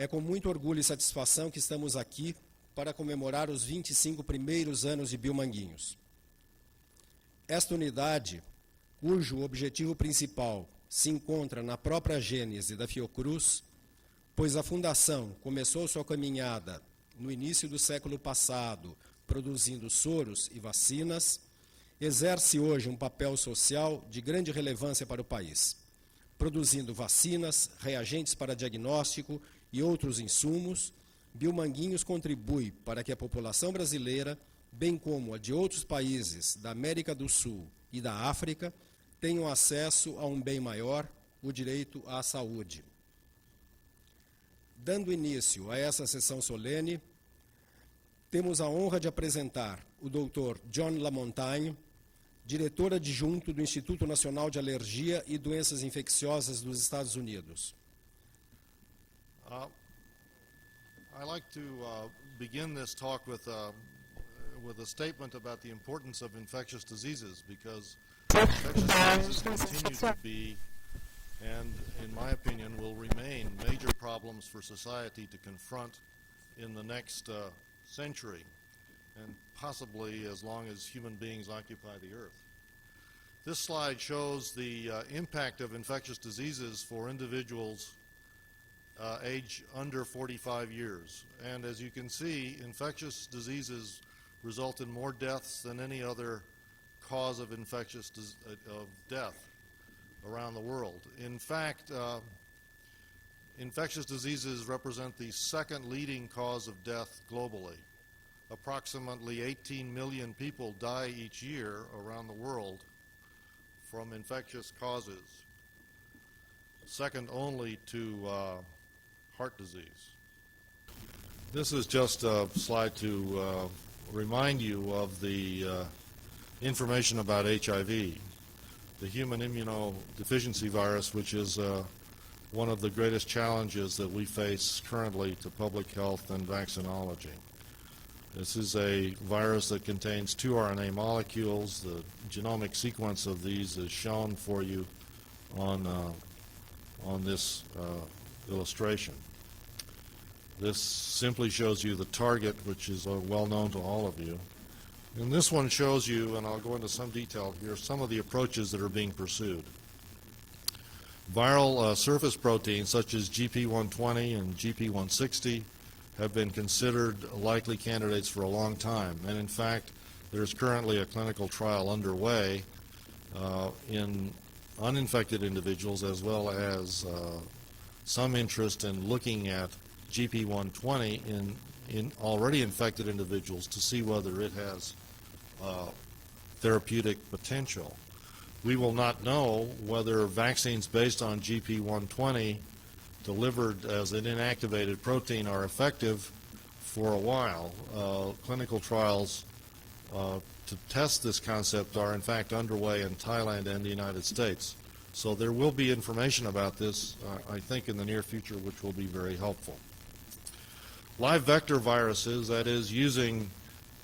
É com muito orgulho e satisfação que estamos aqui para comemorar os 25 primeiros anos de Biomanguinhos. Esta unidade, cujo objetivo principal se encontra na própria gênese da Fiocruz, pois a Fundação começou sua caminhada no início do século passado, produzindo soros e vacinas, exerce hoje um papel social de grande relevância para o país, produzindo vacinas, reagentes para diagnóstico e outros insumos. Biomanguinhos contribui para que a população brasileira, bem como a de outros países da América do Sul e da África, tenham acesso a um bem maior, o direito à saúde. Dando início a essa sessão solene, temos a honra de apresentar o Dr. John Lamontagne, diretor adjunto do Instituto Nacional de Alergia e Doenças Infecciosas dos Estados Unidos. I'd like to begin this talk with a statement about the importance of infectious diseases, because infectious diseases continue to be, and in my opinion will remain, major problems for society to confront in the next century, and possibly as long as human beings occupy the earth. This slide shows the impact of infectious diseases for individuals age under 45 years. And as you can see, infectious diseases result in more deaths than any other cause of death around the world. In fact, infectious diseases represent the second leading cause of death globally. Approximately 18 million people die each year around the world from infectious causes, second only to heart disease. This is just a slide to remind you of the information about HIV, the human immunodeficiency virus, which is one of the greatest challenges that we face currently to public health and vaccinology. This is a virus that contains 2 RNA molecules. The genomic sequence of these is shown for you on this illustration. This simply shows you the target, which is well known to all of you. And this one shows you, and I'll go into some detail here, some of the approaches that are being pursued. Viral surface proteins such as GP120 and GP160 have been considered likely candidates for a long time. And in fact, there's currently a clinical trial underway in uninfected individuals, as well as some interest in looking at GP120 in already infected individuals to see whether it has therapeutic potential. We will not know whether vaccines based on GP120 delivered as an inactivated protein are effective for a while. Clinical trials to test this concept are in fact underway in Thailand and the United States. So there will be information about this, I think, in the near future, which will be very helpful. Live vector viruses, that is, using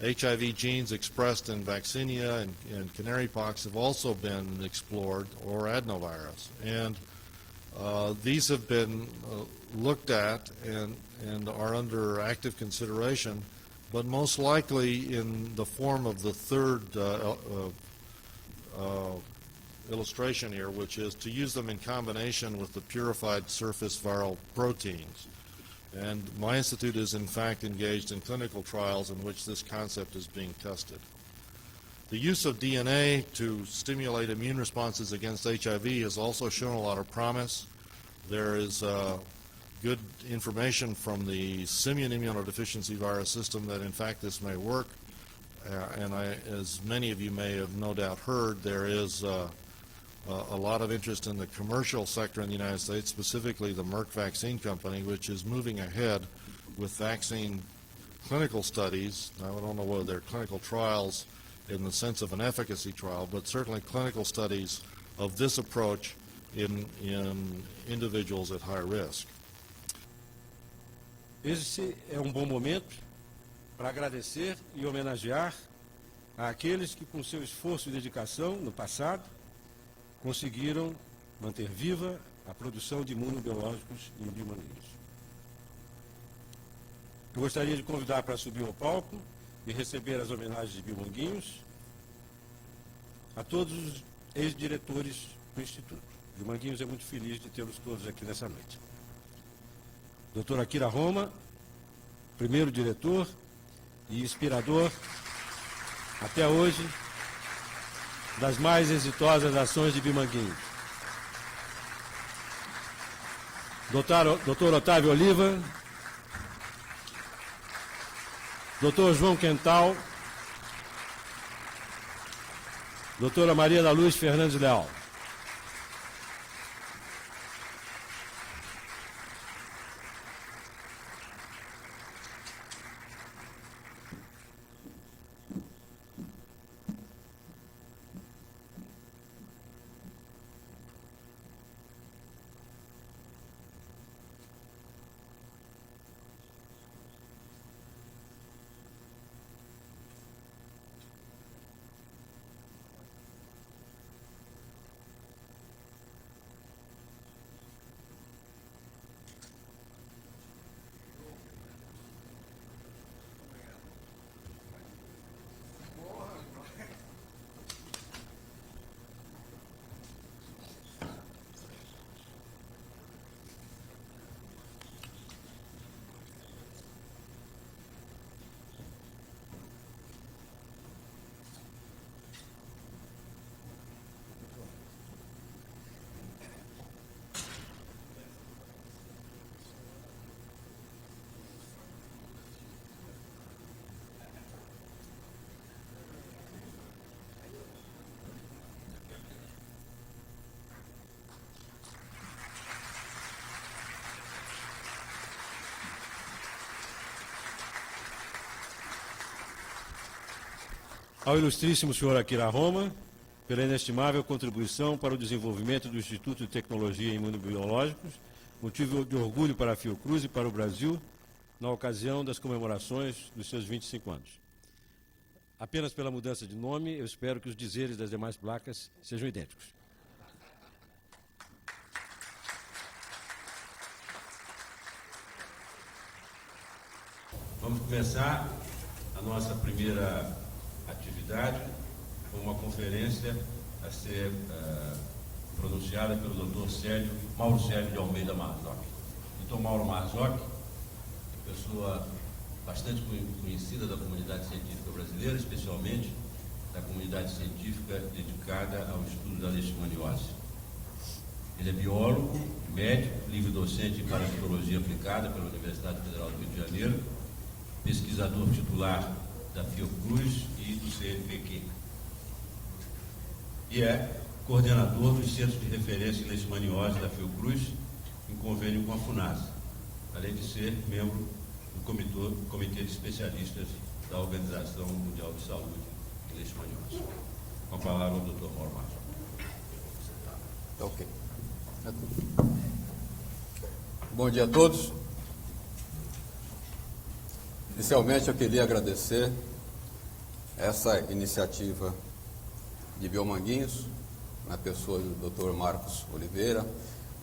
HIV genes expressed in vaccinia and canarypox, have also been explored, or adenovirus. And these have been looked at and are under active consideration, but most likely in the form of the third illustration here, which is to use them in combination with the purified surface viral proteins. And my institute is in fact engaged in clinical trials in which this concept is being tested. The use of DNA to stimulate immune responses against HIV has also shown a lot of promise. There is good information from the simian immunodeficiency virus system that in fact this may work. And as many of you may have no doubt heard, there is a lot of interest in the commercial sector in the United States, specifically the Merck Vaccine Company, which is moving ahead with vaccine clinical studies. Now, I don't know whether they're clinical trials in the sense of an efficacy trial, but certainly clinical studies of this approach in individuals at high risk. Esse é bom momento para agradecer e homenagear àqueles que, com seu esforço e dedicação no passado, conseguiram manter viva a produção de imunobiológicos em Biomanguinhos. Eu gostaria de convidar para subir ao palco e receber as homenagens de Bilmanguinhos a todos os ex-diretores do Instituto. Bilmanguinhos é muito feliz de tê-los todos aqui nessa noite. Dr. Akira Roma, primeiro diretor e inspirador, até hoje, das mais exitosas ações de Bilmanguinhos. Dr. Otávio Oliva, Dr. João Quental, Doutora Maria da Luz Fernandes Leal. Ao ilustríssimo senhor Akira Roma, pela inestimável contribuição para o desenvolvimento do Instituto de Tecnologia em Imunobiológicos, motivo de orgulho para a Fiocruz e para o Brasil, na ocasião das comemorações dos seus 25 anos. Apenas pela mudança de nome, eu espero que os dizeres das demais placas sejam idênticos. Vamos começar a nossa primeira atividade com uma conferência a ser pronunciada pelo Dr. Mauro Célio de Almeida Marzocchi. Dr. Mauro Marzocchi, pessoa bastante conhecida da comunidade científica brasileira, especialmente da comunidade científica dedicada ao estudo da leishmaniose. Ele é biólogo, médico, livre-docente em parasitologia aplicada pela Universidade Federal do Rio de Janeiro, pesquisador titular da Fiocruz e do CNPq. E é coordenador dos Centros de Referência em Leishmaniose da Fiocruz, em convênio com a FUNASA, além de ser membro do Comitê de Especialistas da Organização Mundial de Saúde em Leishmaniose. Com a palavra o Dr. Mauro Marzocchi. Ok. Bom dia a todos. Inicialmente, eu queria agradecer essa iniciativa de Bilmanguinhos, na pessoa do Dr. Marcos Oliveira,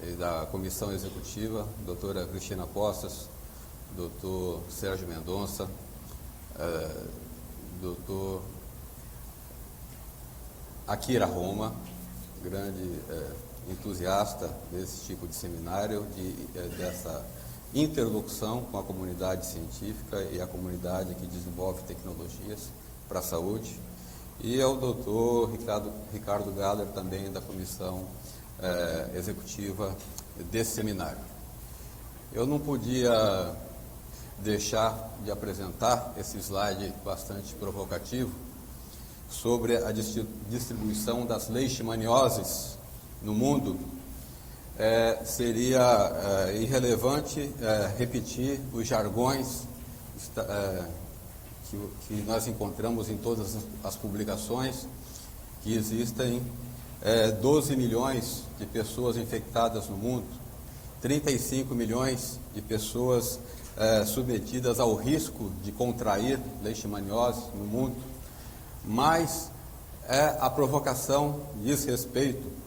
e da comissão executiva, doutora Cristina Postas, doutor Sérgio Mendonça, doutor Akira Roma, grande entusiasta desse tipo de seminário, dessa interlocução com a comunidade científica e a comunidade que desenvolve tecnologias para a saúde, e ao doutor Ricardo Galler, também da comissão executiva desse seminário. Eu não podia deixar de apresentar esse slide bastante provocativo sobre a distribuição das leishmanioses no mundo. Seria irrelevante repetir os jargões que nós encontramos em todas as publicações, que existem 12 milhões de pessoas infectadas no mundo, 35 milhões de pessoas submetidas ao risco de contrair leishmaniose no mundo, mas a provocação diz respeito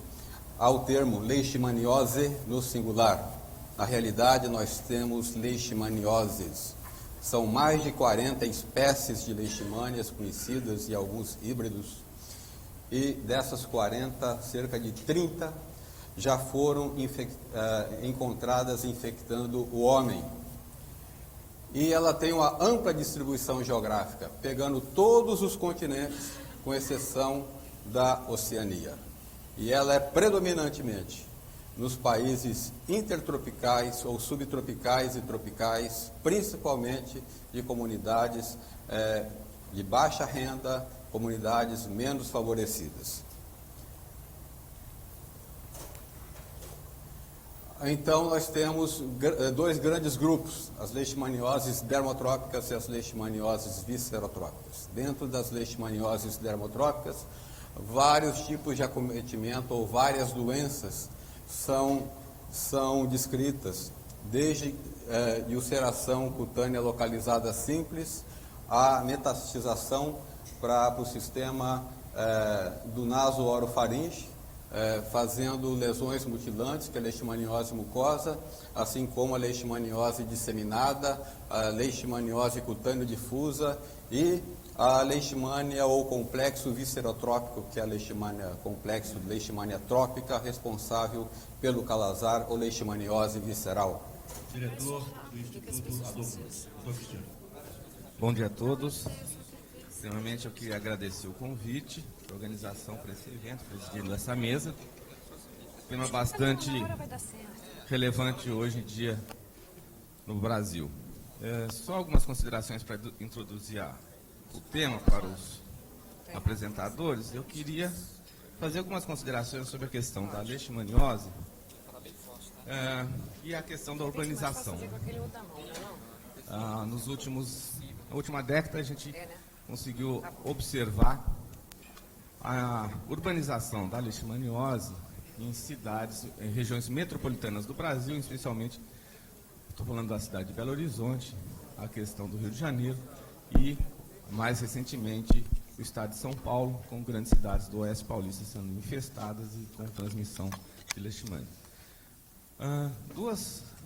ao termo leishmaniose no singular. Na realidade, nós temos leishmanioses, São mais de 40 espécies de leishmanias conhecidas e alguns híbridos. E dessas 40, cerca de 30 já foram encontradas infectando o homem. E ela tem uma ampla distribuição geográfica, pegando todos os continentes, com exceção da Oceania. E ela é predominantemente nos países intertropicais ou subtropicais e tropicais, principalmente de comunidades de baixa renda, comunidades menos favorecidas. Então, nós temos dois grandes grupos, as leishmanioses dermotrópicas e as leishmanioses viscerotrópicas. Dentro das leishmanioses dermotrópicas, vários tipos de acometimento ou várias doenças são descritas, desde de ulceração cutânea localizada simples, a metastização para o sistema do naso-orofaringe, fazendo lesões mutilantes, que é a leishmaniose mucosa, assim como a leishmaniose disseminada, a leishmaniose cutâneo difusa e a leishmania ou complexo viscerotrópico, que é a leishmania complexo leishmania trópica, responsável pelo calazar ou leishmaniose visceral. Diretor do Instituto Adolfo Cristiano. Bom dia a todos. Primeiramente, eu queria agradecer o convite, a organização para esse evento, presidindo essa mesa. Tema bastante relevante hoje em dia no Brasil. Só algumas considerações para introduzir o tema para os apresentadores. Eu queria fazer algumas considerações sobre a questão da leishmaniose e a questão da urbanização. Na última década, a gente conseguiu observar a urbanização da leishmaniose em cidades, em regiões metropolitanas do Brasil, especialmente, estou falando da cidade de Belo Horizonte, a questão do Rio de Janeiro e, mais recentemente, o estado de São Paulo, com grandes cidades do Oeste Paulista sendo infestadas e com transmissão de leishmania.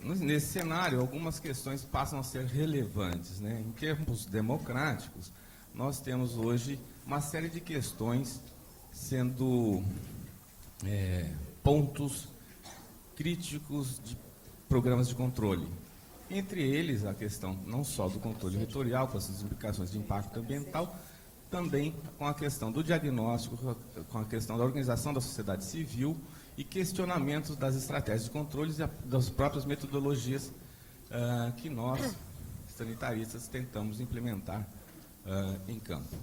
Nesse cenário, algumas questões passam a ser relevantes, né? Em termos democráticos, nós temos hoje uma série de questões sendo pontos críticos de programas de controle. Entre eles, a questão não só do controle vetorial, com as implicações de impacto ambiental, também com a questão do diagnóstico, com a questão da organização da sociedade civil e questionamentos das estratégias de controles e das próprias metodologias que nós, sanitaristas, tentamos implementar em campo.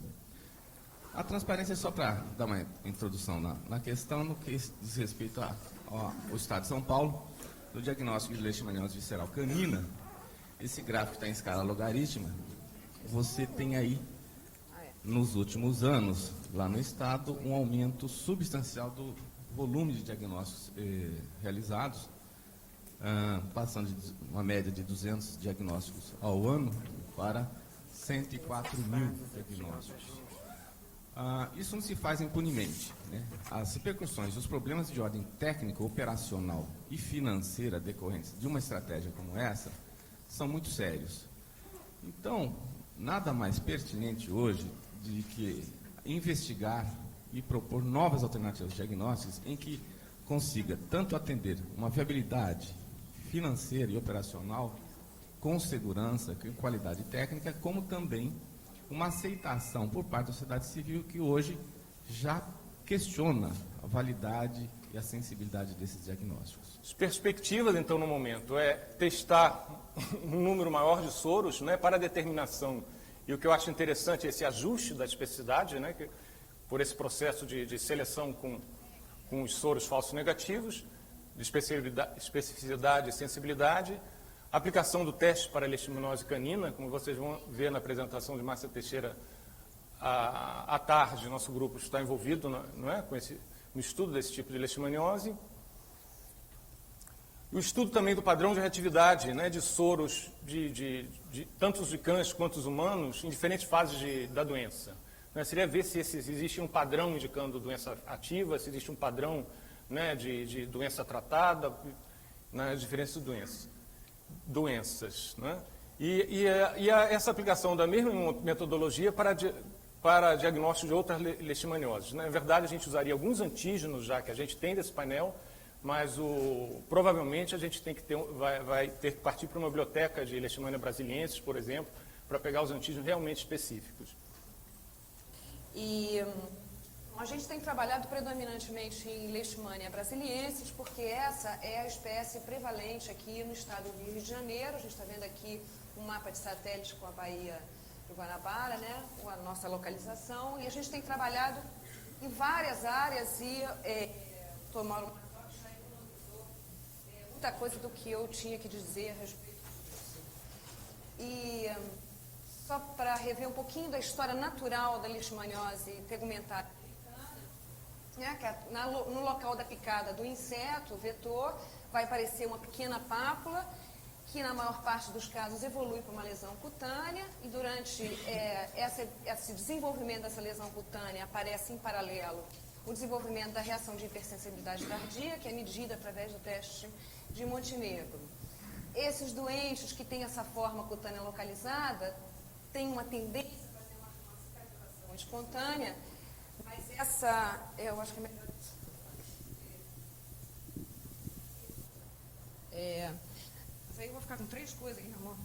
A transparência, só para dar uma introdução na questão, no que diz respeito ao Estado de São Paulo, do diagnóstico de leishmaniose visceral canina. Esse gráfico está em escala logarítmica. Você tem aí, nos últimos anos, lá no Estado, um aumento substancial do volume de diagnósticos realizados, passando de uma média de 200 diagnósticos ao ano para 104 mil diagnósticos. Isso não se faz impunemente, né? As repercussões, os problemas de ordem técnica, operacional e financeira decorrentes de uma estratégia como essa são muito sérios. Então, nada mais pertinente hoje de que investigar e propor novas alternativas diagnósticas em que consiga tanto atender uma viabilidade financeira e operacional com segurança, com qualidade técnica, como também uma aceitação por parte da sociedade civil que hoje já questiona a validade e a sensibilidade desses diagnósticos. As perspectivas, então, no momento, é testar um número maior de soros, né, para a determinação. E o que eu acho interessante é esse ajuste da especificidade, né, que, por esse processo de seleção com os soros falsos negativos, de especificidade e sensibilidade, aplicação do teste para a leishmaniose canina, como vocês vão ver na apresentação de Márcia Teixeira à tarde, nosso grupo está envolvido não é, no estudo desse tipo de leishmaniose. E o estudo também do padrão de reatividade, né, de soros, tanto de cães quanto os humanos, em diferentes fases da doença. Seria ver se existe um padrão indicando doença ativa, se existe um padrão, né, de doença tratada, nas diferentes doenças. Né? Essa aplicação da mesma metodologia para diagnóstico de outras leishmanioses. Na verdade, a gente usaria alguns antígenos, já que a gente tem desse painel, mas provavelmente a gente vai ter que partir para uma biblioteca de Leishmania brasiliensis, por exemplo, para pegar os antígenos realmente específicos. E a gente tem trabalhado predominantemente em Leishmania brasiliensis, porque essa é a espécie prevalente aqui no estado do Rio de Janeiro. A gente está vendo aqui um mapa de satélite com a Baía do Guanabara, né, com a nossa localização, e a gente tem trabalhado em várias áreas e tomando muita coisa do que eu tinha que dizer a respeito disso. E só para rever um pouquinho da história natural da leishmaniose tegumentária africana, né, que no local da picada do inseto, o vetor, vai aparecer uma pequena pápula, que na maior parte dos casos evolui para uma lesão cutânea, e durante esse desenvolvimento dessa lesão cutânea aparece em paralelo o desenvolvimento da reação de hipersensibilidade tardia, que é medida através do teste de Montenegro. Esses doentes que têm essa forma cutânea localizada têm uma tendência a fazer uma cicatrização espontânea, mas eu acho que é melhor aí eu vou ficar com 3 coisas aqui na mão.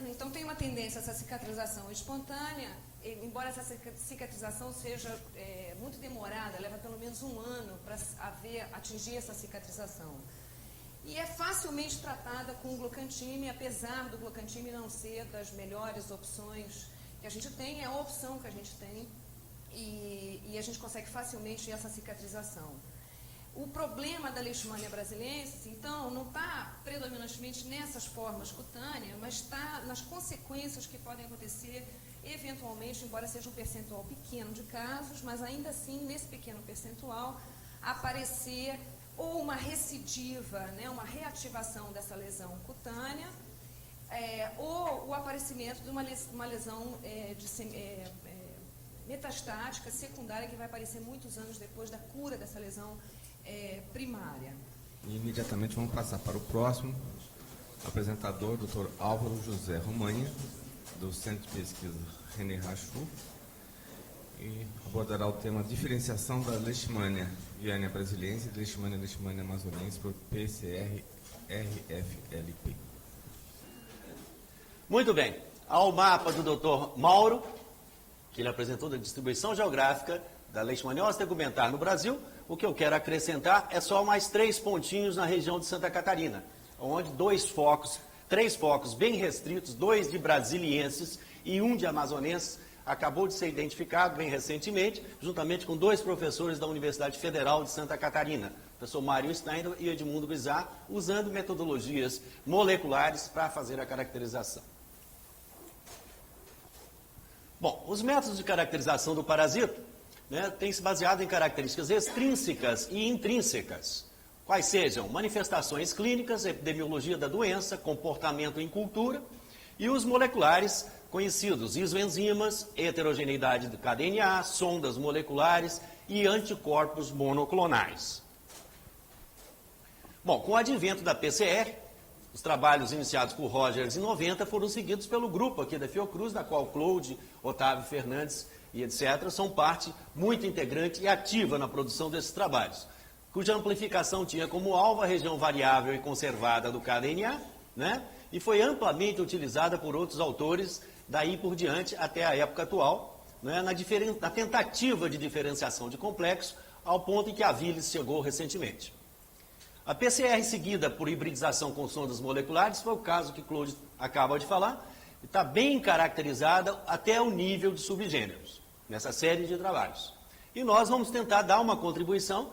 Então tem uma tendência a essa cicatrização espontânea, embora essa cicatrização seja muito demorada, leva pelo menos 1 ano para atingir essa cicatrização. E é facilmente tratada com glucantime, apesar do glucantime não ser das melhores opções que a gente tem, é a opção que a gente tem, e a gente consegue facilmente essa cicatrização. O problema da Leishmania brasiliensis, então, não está predominantemente nessas formas cutâneas, mas está nas consequências que podem acontecer eventualmente, embora seja um percentual pequeno de casos, mas ainda assim, nesse pequeno percentual, aparecer ou uma recidiva, né, uma reativação dessa lesão cutânea, ou o aparecimento de uma lesão metastática secundária que vai aparecer muitos anos depois da cura dessa lesão primária. E imediatamente vamos passar para o próximo apresentador, Dr. Álvaro José Romanha, do Centro de Pesquisa René Rachou, e abordará o tema diferenciação da Leishmania viana brasiliensis e Leishmania amazonensis por PCR-RFLP. Muito bem. Ao mapa do Dr. Mauro, que ele apresentou da distribuição geográfica da leishmaniose tegumentar no Brasil, o que eu quero acrescentar é só mais 3 pontinhos na região de Santa Catarina, onde 3 focos bem restritos, 2 de brasilienses e 1 de amazonenses, acabou de ser identificado bem recentemente, juntamente com 2 professores da Universidade Federal de Santa Catarina, o professor Mário Steiner e Edmundo Guizar, usando metodologias moleculares para fazer a caracterização. Bom, os métodos de caracterização do parasita, né, têm se baseado em características extrínsecas e intrínsecas, quais sejam manifestações clínicas, epidemiologia da doença, comportamento em cultura, e os moleculares conhecidos, isoenzimas, heterogeneidade do KDNA, sondas moleculares e anticorpos monoclonais. Bom, com o advento da PCR, os trabalhos iniciados por Rogers em 90 foram seguidos pelo grupo aqui da Fiocruz, da qual Claude, Otávio Fernandes e etc. são parte muito integrante e ativa na produção desses trabalhos, cuja amplificação tinha como alvo a região variável e conservada do KDNA, né? E foi amplamente utilizada por outros autores daí por diante até a época atual, né? na tentativa de diferenciação de complexo, ao ponto em que a Vilis chegou recentemente. A PCR seguida por hibridização com sondas moleculares foi o caso que Claude acaba de falar, e está bem caracterizada até o nível de subgêneros, nessa série de trabalhos. E nós vamos tentar dar uma contribuição,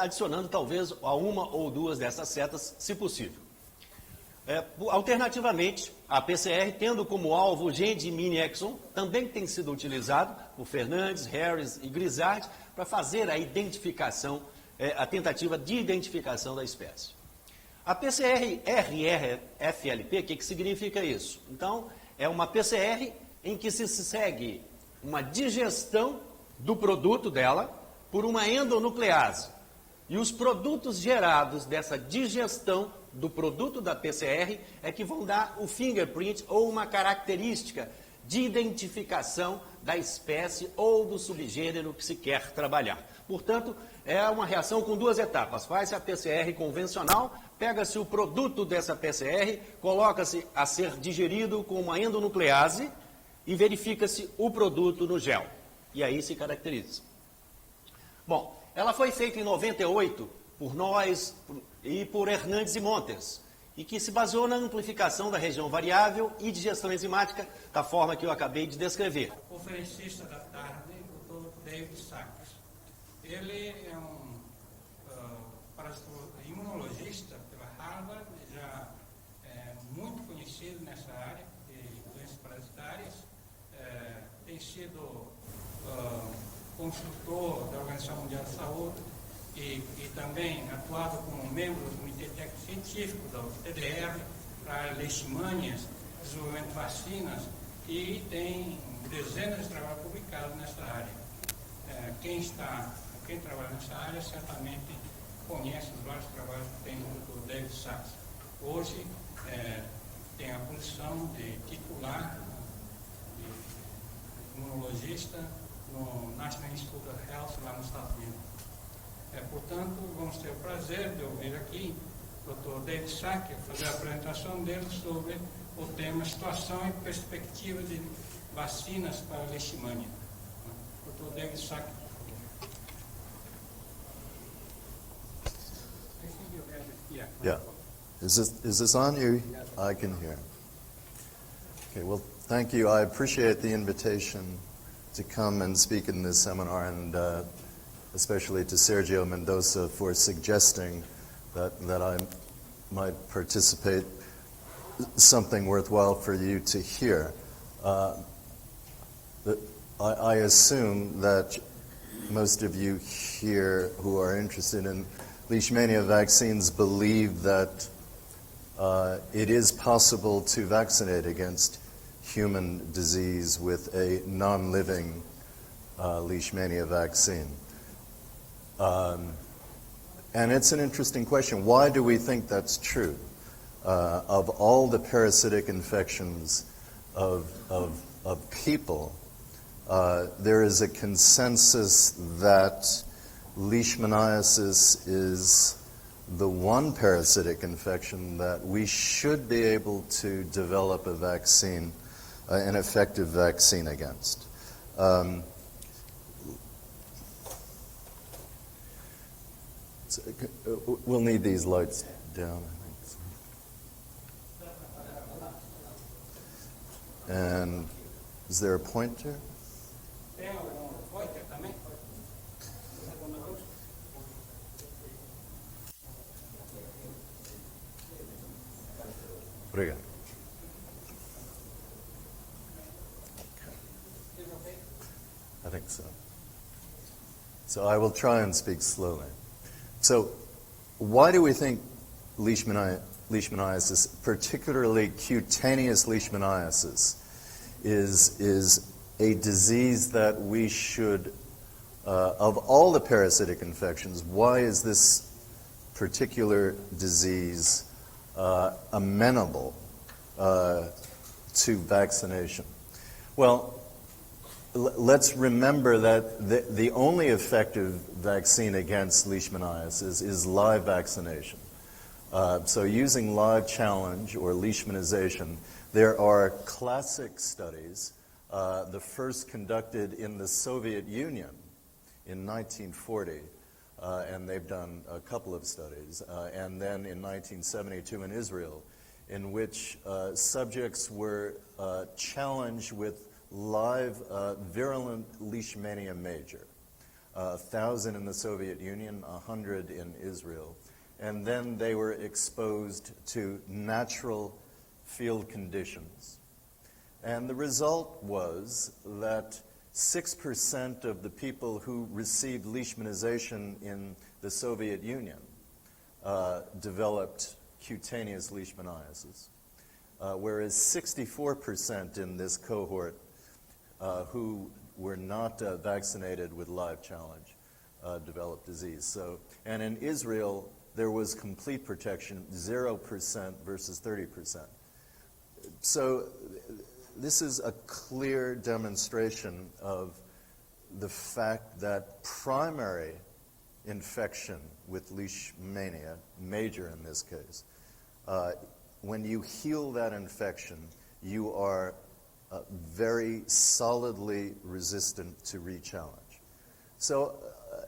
adicionando talvez a 1 ou 2 dessas setas, se possível. Alternativamente, a PCR, tendo como alvo o gene de mini-exon, também tem sido utilizado por Fernandes, Harris e Grizzard para fazer a identificação, a tentativa de identificação da espécie. A PCR-RFLP, o que significa isso? Então, é uma PCR em que se segue uma digestão do produto dela por uma endonuclease. E os produtos gerados dessa digestão do produto da PCR é que vão dar o fingerprint ou uma característica de identificação da espécie ou do subgênero que se quer trabalhar. Portanto, é uma reação com duas etapas. Faz-se a PCR convencional, pega-se o produto dessa PCR, coloca-se a ser digerido com uma endonuclease e verifica-se o produto no gel. E aí se caracteriza. Bom, ela foi feita em 98 por nós e por Hernandes e Montes, e que se baseou na amplificação da região variável e digestão enzimática da forma que eu acabei de descrever. O conferencista da tarde, o Dr. David Sachs. Ele é um imunologista pela Harvard, já é muito conhecido nessa área de doenças parasitárias, tem sido consultor da Organização Mundial de Saúde e também atuado como membro do Comitê Técnico Científico da TDR para leishmanias, desenvolvimento de vacinas, e tem dezenas de trabalhos publicados nessa área. Quem trabalha nessa área certamente conhece os vários trabalhos que tem o David Sachs. Hoje tem a posição de titular, de imunologista no National Institute of Health lá nos Estados Unidos. Portanto, vamos ter o prazer de ouvir aqui o Dr. David Sachs fazer a apresentação dele sobre o tema Situação e Perspectiva de Vacinas para Leishmania. Dr. David Sachs. Yeah. Is this on? I can hear. Okay, well, thank you. I appreciate the invitation to come and speak in this seminar, and especially to Sergio Mendoza for suggesting that I might participate, something worthwhile for you to hear. I assume that most of you here who are interested in Leishmania vaccines believe that it is possible to vaccinate against human disease with a non-living Leishmania vaccine. And it's an interesting question. Why do we think that's true? Of all the parasitic infections of people, there is a consensus that Leishmaniasis is the one parasitic infection that we should be able to develop a vaccine, an effective vaccine against. We'll need these lights down, I think. And is there a pointer? Obrigado. I think so. So I will try and speak slowly. So why do we think leishmaniasis, particularly cutaneous leishmaniasis, is a disease that we should, of all the parasitic infections, why is this particular disease amenable to vaccination? Well, let's remember that the only effective vaccine against leishmaniasis is live vaccination. So using live challenge or leishmanization, there are classic studies, the first conducted in the Soviet Union in 1940, and they've done a couple of studies, and then in 1972 in Israel, in which subjects were challenged with live virulent Leishmania major, 1,000 in the Soviet Union, 100 in Israel, and then they were exposed to natural field conditions. And the result was that 6% of the people who received leishmanization in the Soviet Union developed cutaneous leishmaniasis, whereas 64% in this cohort who were not vaccinated with live challenge develop disease. So, and in Israel, there was complete protection, 0% versus 30%. So this is a clear demonstration of the fact that primary infection with leishmania, major in this case, when you heal that infection, you are very solidly resistant to re-challenge. So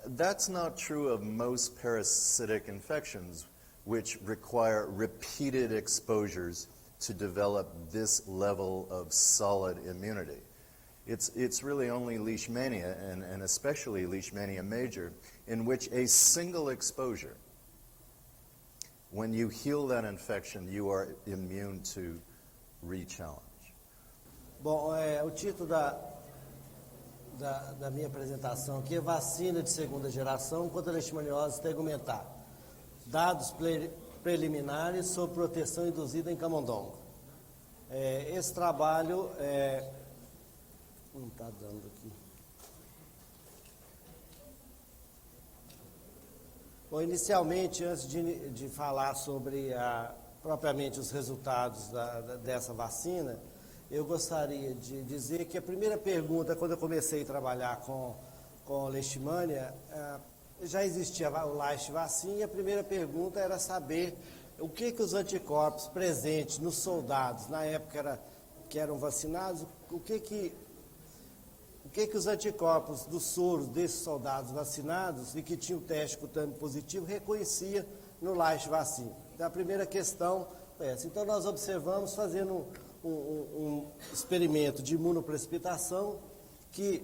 that's not true of most parasitic infections, which require repeated exposures to develop this level of solid immunity. It's really only Leishmania, and especially Leishmania major, in which a single exposure, when you heal that infection, you are immune to re-challenge. Bom, o título da minha apresentação aqui é Vacina de Segunda Geração contra a Leishmaniose tegumentar. Dados preliminares sobre proteção induzida em camundongo. Esse trabalho não está dando aqui. Bom, inicialmente, antes de falar sobre propriamente os resultados dessa vacina, eu gostaria de dizer que a primeira pergunta, quando eu comecei a trabalhar com leishmania, já existia o Leish Vaccine, e a primeira pergunta era saber o que os anticorpos presentes nos soldados, na época que eram vacinados, o que os anticorpos dos soros desses soldados vacinados e que tinham teste cutâneo positivo reconhecia no Leish Vaccine. Então, a primeira questão é essa. Então, nós observamos, fazendo um experimento de imunoprecipitação, que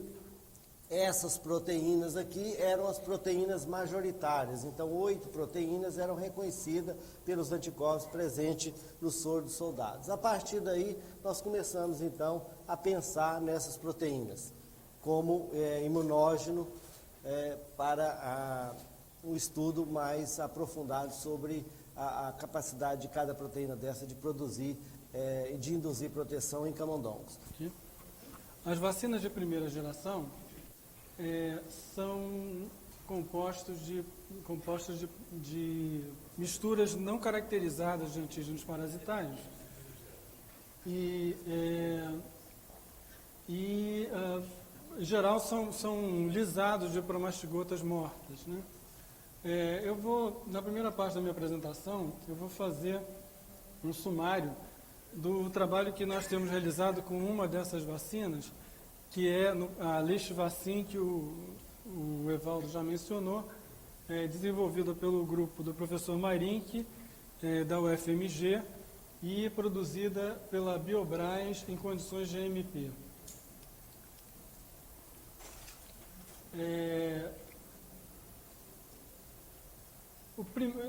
essas proteínas aqui eram as proteínas majoritárias. Então, 8 proteínas eram reconhecidas pelos anticorpos presentes no soro dos soldados. A partir daí, nós começamos, então, a pensar nessas proteínas como imunógeno para um estudo mais aprofundado sobre a capacidade de cada proteína dessa de produzir e de induzir proteção em camundongos. As vacinas de primeira geração são compostos de misturas não caracterizadas de antígenos parasitários em geral são lisados de promastigotas mortas, né? Eu vou, na primeira parte da minha apresentação, eu vou fazer um sumário do trabalho que nós temos realizado com uma dessas vacinas, que é a Leish Vaccine, que o Evaldo já mencionou, desenvolvida pelo grupo do professor Mairink, da UFMG, e produzida pela Biobras em condições de GMP.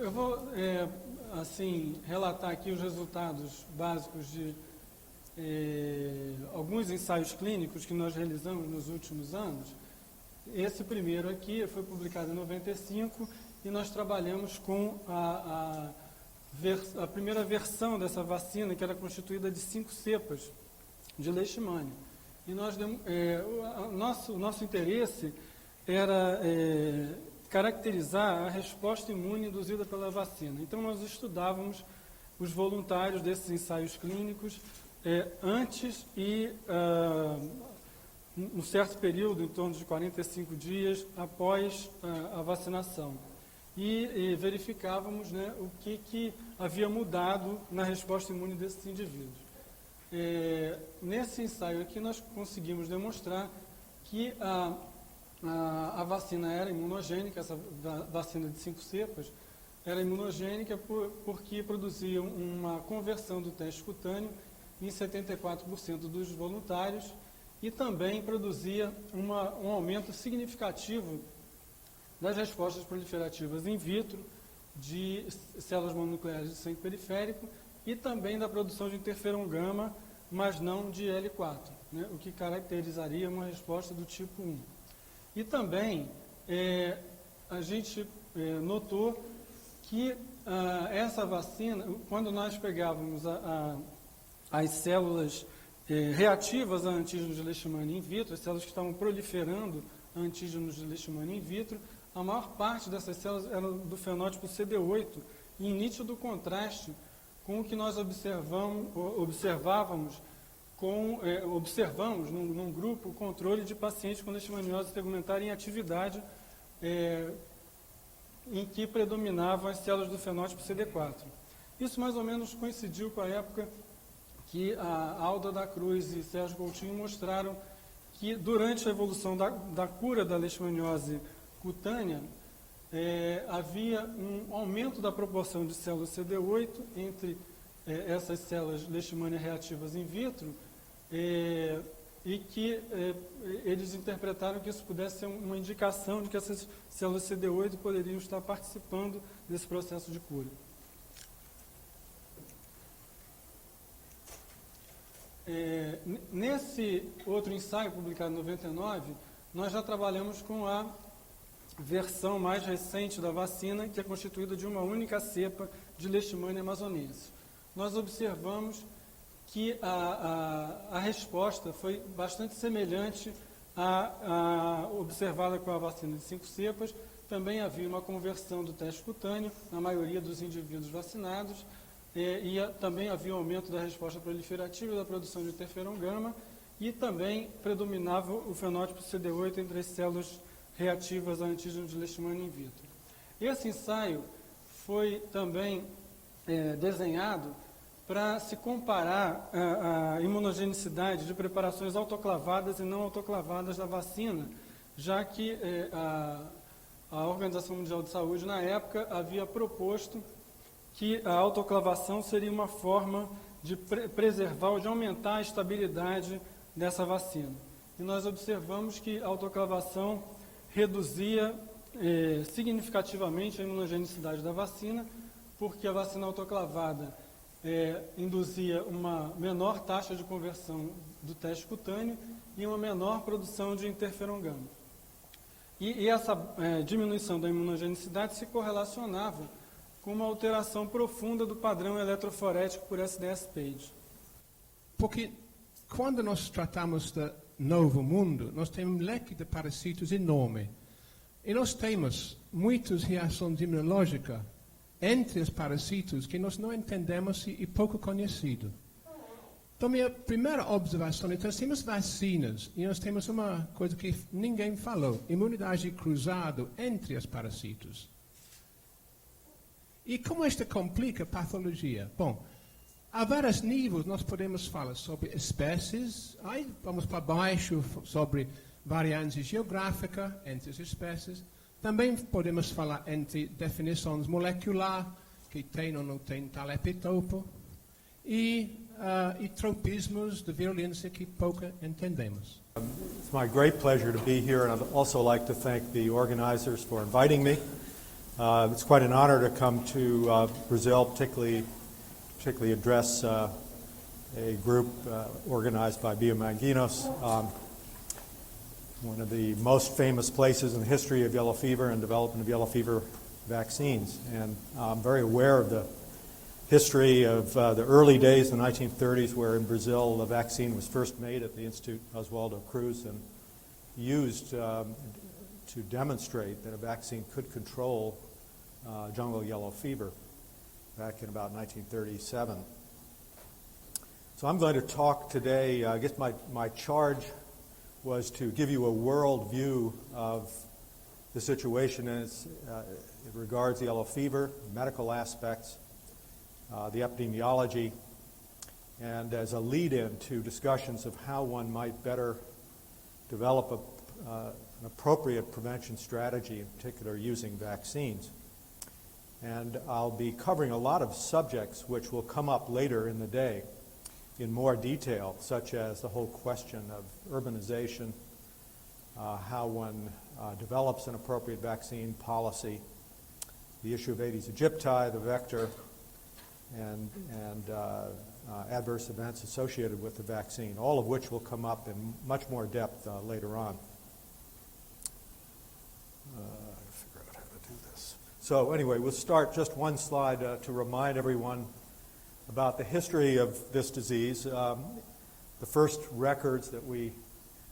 Eu vou relatar aqui os resultados básicos de alguns ensaios clínicos que nós realizamos nos últimos anos. Esse primeiro aqui foi publicado em 95 e nós trabalhamos com a primeira versão dessa vacina, que era constituída de 5 cepas de leishmania. E o nosso interesse era caracterizar a resposta imune induzida pela vacina. Então, nós estudávamos os voluntários desses ensaios clínicos antes e um certo período, em torno de 45 dias, após a vacinação. E verificávamos, né, o que havia mudado na resposta imune desses indivíduos. Nesse ensaio aqui, nós conseguimos demonstrar que a vacina era imunogênica, essa vacina de 5 cepas era imunogênica porque produzia uma conversão do teste cutâneo em 74% dos voluntários e também produzia um aumento significativo das respostas proliferativas in vitro de células mononucleares de sangue periférico e também da produção de interferon gama, mas não de L4, né, o que caracterizaria uma resposta do tipo 1. E também a gente notou que essa vacina, quando nós pegávamos as células reativas a antígenos de leishmania in vitro, as células que estavam proliferando a antígenos de leishmania in vitro, a maior parte dessas células eram do fenótipo CD8, em nítido contraste com o que nós observamos num grupo o controle de pacientes com leishmaniose tegumentar em atividade em que predominavam as células do fenótipo CD4. Isso mais ou menos coincidiu com a época que a Alda da Cruz e Sérgio Coutinho mostraram que durante a evolução da cura da leishmaniose cutânea, havia um aumento da proporção de células CD8 entre essas células leishmania reativas in vitro, e que eles interpretaram que isso pudesse ser uma indicação de que essas células CD8 poderiam estar participando desse processo de cura. Nesse outro ensaio, publicado em 99, nós já trabalhamos com a versão mais recente da vacina, que é constituída de uma única cepa de Leishmania amazonensis. Nós observamos que a resposta foi bastante semelhante à observada com a vacina de 5 cepas. Também havia uma conversão do teste cutâneo na maioria dos indivíduos vacinados, e também havia um aumento da resposta proliferativa da produção de interferon gama, e também predominava o fenótipo CD8 entre as células reativas a antígeno de Leishmania in vitro. Esse ensaio foi também desenhado para se comparar a imunogenicidade de preparações autoclavadas e não autoclavadas da vacina, já que a Organização Mundial de Saúde, na época, havia proposto que a autoclavação seria uma forma de preservar ou de aumentar a estabilidade dessa vacina. E nós observamos que a autoclavação reduzia significativamente a imunogenicidade da vacina, porque a vacina autoclavada induzia uma menor taxa de conversão do teste cutâneo e uma menor produção de interferon gama. E essa diminuição da imunogenicidade se correlacionava com uma alteração profunda do padrão eletroforético por SDS-PAGE. Porque quando nós tratamos do novo mundo, nós temos um leque de parasitas enorme. E nós temos muitas reações imunológicas entre os parasitas que nós não entendemos e pouco conhecido. Então, minha primeira observação é que nós temos vacinas e nós temos uma coisa que ninguém falou, imunidade cruzada entre os parasitas. E como isto complica a patologia? Bom, há vários níveis, nós podemos falar sobre espécies, aí vamos para baixo sobre variância geográfica entre as espécies. Também podemos falar entre definições moleculares, que tem ou não tem tal epitopo, e tropismos de virulência que pouco entendemos. It's my great pleasure to be here, and I'd also like to thank the organizers for inviting me. It's quite an honor to come to Brazil, particularly address a group organized by Biomanguinhos, one of the most famous places in the history of yellow fever and development of yellow fever vaccines. And I'm very aware of the history of the early days in the 1930s, where in Brazil the vaccine was first made at the Institute Oswaldo Cruz and used to demonstrate that a vaccine could control jungle yellow fever back in about 1937. So I'm going to talk today, I guess my charge was to give you a world view of the situation as it regards yellow fever, medical aspects, the epidemiology, and as a lead-in to discussions of how one might better develop an appropriate prevention strategy, in particular using vaccines. And I'll be covering a lot of subjects which will come up later in the day in more detail, such as the whole question of urbanization, how one develops an appropriate vaccine policy, the issue of Aedes aegypti, the vector, and adverse events associated with the vaccine, all of which will come up in much more depth later on. Figure out how to do this. So anyway, we'll start just one slide to remind everyone about the history of this disease. The first records that we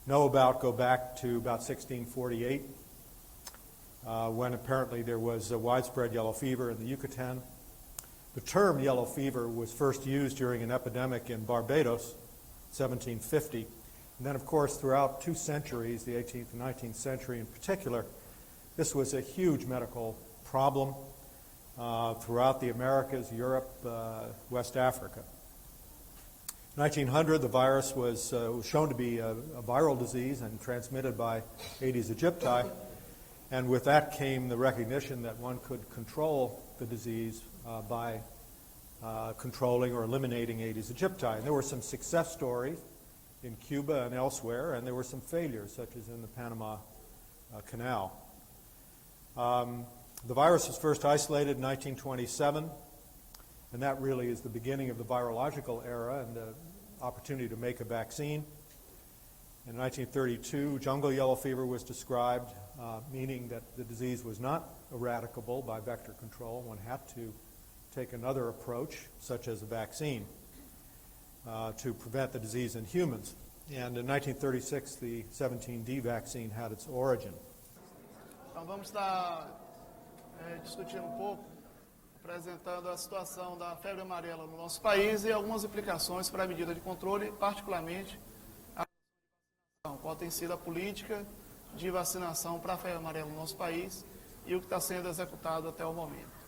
know about go back to about 1648. when apparently there was a widespread yellow fever in the Yucatan. The term yellow fever was first used during an epidemic in Barbados, 1750. And then, of course, throughout 2 centuries, the 18th and 19th century in particular, this was a huge medical problem throughout the Americas, Europe, West Africa. In 1900, the virus was shown to be a viral disease and transmitted by Aedes aegypti. And with that came the recognition that one could control the disease by controlling or eliminating Aedes aegypti. And there were some success stories in Cuba and elsewhere, and there were some failures, such as in the Panama Canal. The virus was first isolated in 1927, and that really is the beginning of the virological era and the opportunity to make a vaccine. In 1932, jungle yellow fever was described, meaning that the disease was not eradicable by vector control. One had to take another approach, such as a vaccine, to prevent the disease in humans. And in 1936, the 17D vaccine had its origin. Então vamos estar discutindo pouco, apresentando a situação da febre amarela no nosso país e algumas implicações para a medida de controle, particularmente a vacinação, qual tem sido a política de vacinação para a febre amarela no nosso país e o que está sendo executado até o momento.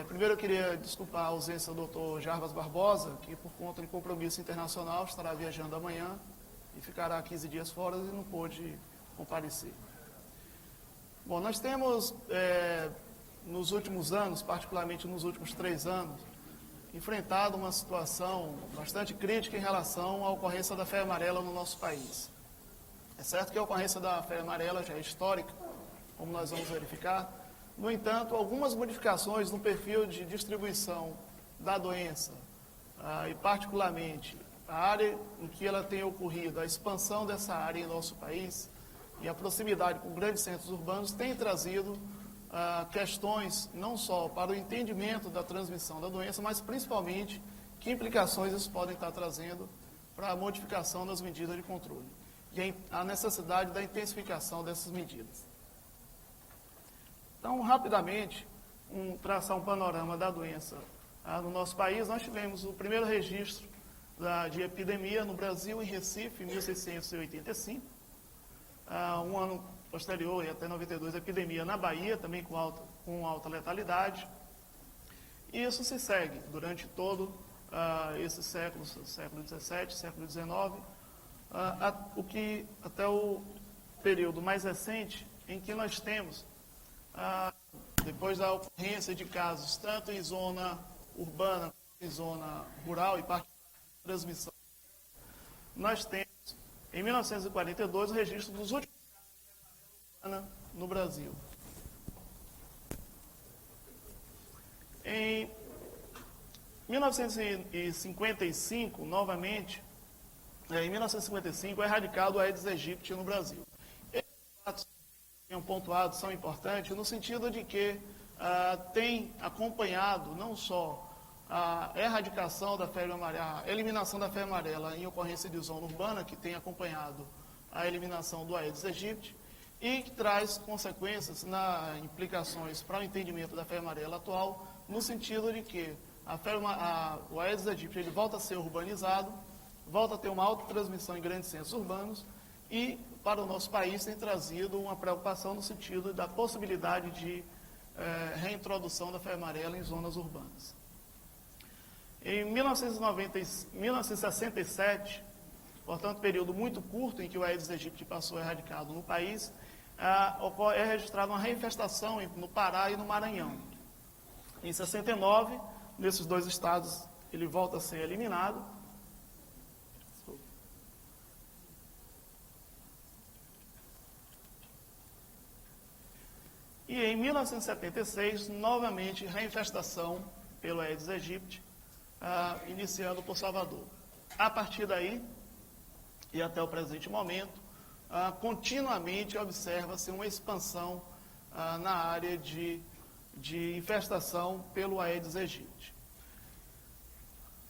Primeiro eu queria desculpar a ausência do Dr. Jarbas Barbosa, que por conta de compromisso internacional estará viajando amanhã e ficará 15 dias fora e não pôde comparecer. Bom, nós temos, nos últimos anos, particularmente nos últimos 3 anos, enfrentado uma situação bastante crítica em relação à ocorrência da febre amarela no nosso país. É certo que a ocorrência da febre amarela já é histórica, como nós vamos verificar. No entanto, algumas modificações no perfil de distribuição da doença, e particularmente a área em que ela tem ocorrido, a expansão dessa área em nosso país e a proximidade com grandes centros urbanos, tem trazido questões não só para o entendimento da transmissão da doença, mas principalmente que implicações isso podem estar trazendo para a modificação das medidas de controle e a necessidade da intensificação dessas medidas. Então, rapidamente, traçar um panorama da doença no nosso país. Nós tivemos o primeiro registro de epidemia no Brasil, em Recife, em 1685. Um ano posterior, e até 92, a epidemia na Bahia, também com alta letalidade. E isso se segue durante todo esses séculos, século XVII, século XIX, até o período mais recente, em que nós temos, depois da ocorrência de casos tanto em zona urbana quanto em zona rural e parte de transmissão, nós temos, em 1942, o registro dos últimos casos no Brasil. Em 1955, novamente, em 1955, é erradicado o Aedes aegypti no Brasil. Esses fatos que pontuados são importantes no sentido de que tem acompanhado não só a erradicação da febre amarela, a eliminação da febre amarela em ocorrência de zona urbana, que tem acompanhado a eliminação do Aedes aegypti, e que traz consequências, implicações para o entendimento da febre amarela atual, no sentido de que o Aedes aegypti ele volta a ser urbanizado, volta a ter uma alta transmissão em grandes centros urbanos e, para o nosso país, tem trazido uma preocupação no sentido da possibilidade de reintrodução da febre amarela em zonas urbanas. Em 1967, portanto, período muito curto em que o Aedes aegypti passou erradicado no país, é registrada uma reinfestação no Pará e no Maranhão. Em 69, nesses 2 estados, ele volta a ser eliminado. E em 1976, novamente, reinfestação pelo Aedes aegypti, iniciando por Salvador. A partir daí, e até o presente momento, continuamente observa-se uma expansão na área de infestação pelo Aedes aegypti.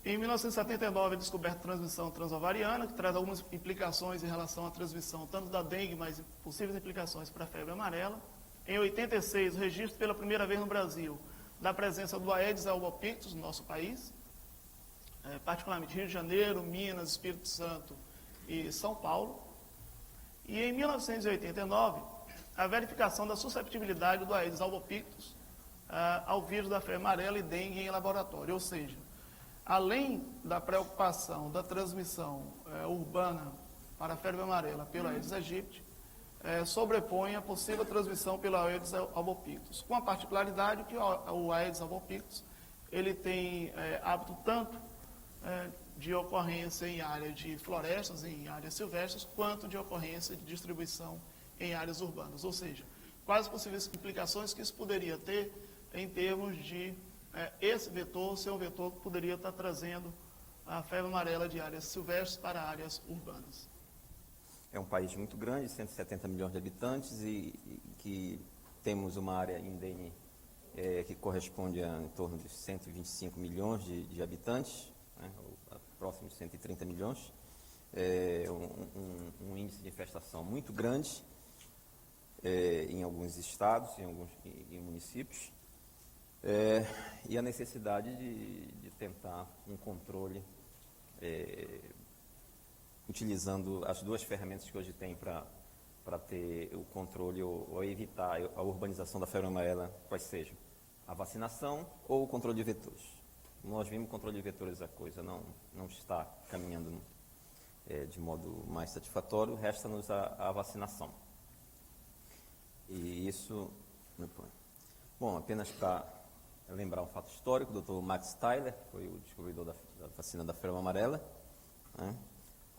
Em 1979 é descoberta a transmissão transovariana, que traz algumas implicações em relação à transmissão tanto da dengue, mas possíveis implicações para a febre amarela. Em 86, o registro pela primeira vez no Brasil da presença do Aedes albopictus no nosso país, particularmente Rio de Janeiro, Minas, Espírito Santo e São Paulo. E em 1989, a verificação da susceptibilidade do Aedes albopictus ao vírus da febre amarela e dengue em laboratório, ou seja, além da preocupação da transmissão urbana para a febre amarela pelo Aedes aegypti, sobrepõe a possível transmissão pelo Aedes albopictus, com a particularidade que o Aedes albopictus ele tem hábito tanto de ocorrência em área de florestas, em áreas silvestres, quanto de ocorrência de distribuição em áreas urbanas, ou seja, quais possíveis implicações que isso poderia ter em termos de esse vetor ser um vetor que poderia estar trazendo a febre amarela de áreas silvestres para áreas urbanas. É um país muito grande, 170 milhões de habitantes, e que temos uma área indene que corresponde a em torno de 125 milhões de habitantes, né, próximo de 130 milhões, um índice de infestação muito grande em alguns estados, em municípios, e a necessidade de tentar um controle utilizando as duas ferramentas que hoje tem para ter o controle ou evitar a urbanização da febre amarela, quais sejam a vacinação ou o controle de vetores. Nós vimos o controle de vetores, a coisa não está caminhando de modo mais satisfatório, resta-nos a vacinação. E isso... Bom, apenas para lembrar um fato histórico, o Dr. Max Tyler, que foi o descobridor da vacina da febre amarela, né?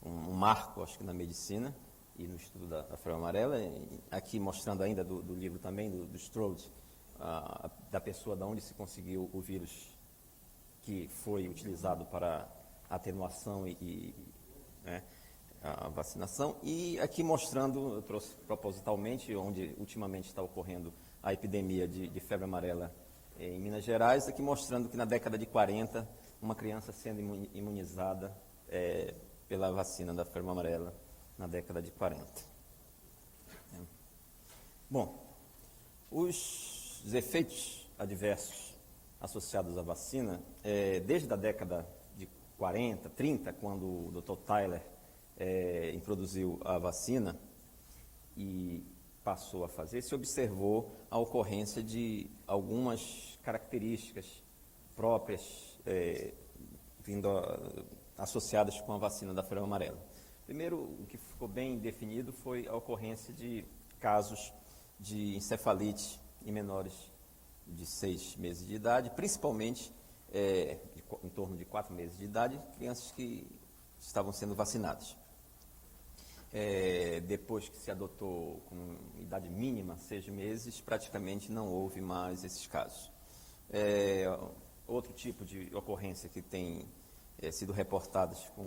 Um marco, acho que, na medicina e no estudo da febre amarela. E aqui mostrando ainda do livro também, do Strode, da pessoa da onde se conseguiu o vírus que foi utilizado para atenuação e a vacinação. E aqui mostrando, eu trouxe propositalmente, onde ultimamente está ocorrendo a epidemia de febre amarela em Minas Gerais, aqui mostrando que na década de 40, uma criança sendo imunizada pela vacina da febre amarela na década de 40. Bom, os efeitos adversos associados à vacina, desde a década de 40, 30, quando o Dr. Tyler introduziu a vacina e passou a fazer, se observou a ocorrência de algumas características próprias associadas com a vacina da febre amarela. Primeiro, o que ficou bem definido foi a ocorrência de casos de encefalite em menores de 6 meses de idade, principalmente em torno de 4 meses de idade, crianças que estavam sendo vacinadas. Depois que se adotou com idade mínima, 6 meses, praticamente não houve mais esses casos. Outro tipo de ocorrência que tem sido reportadas com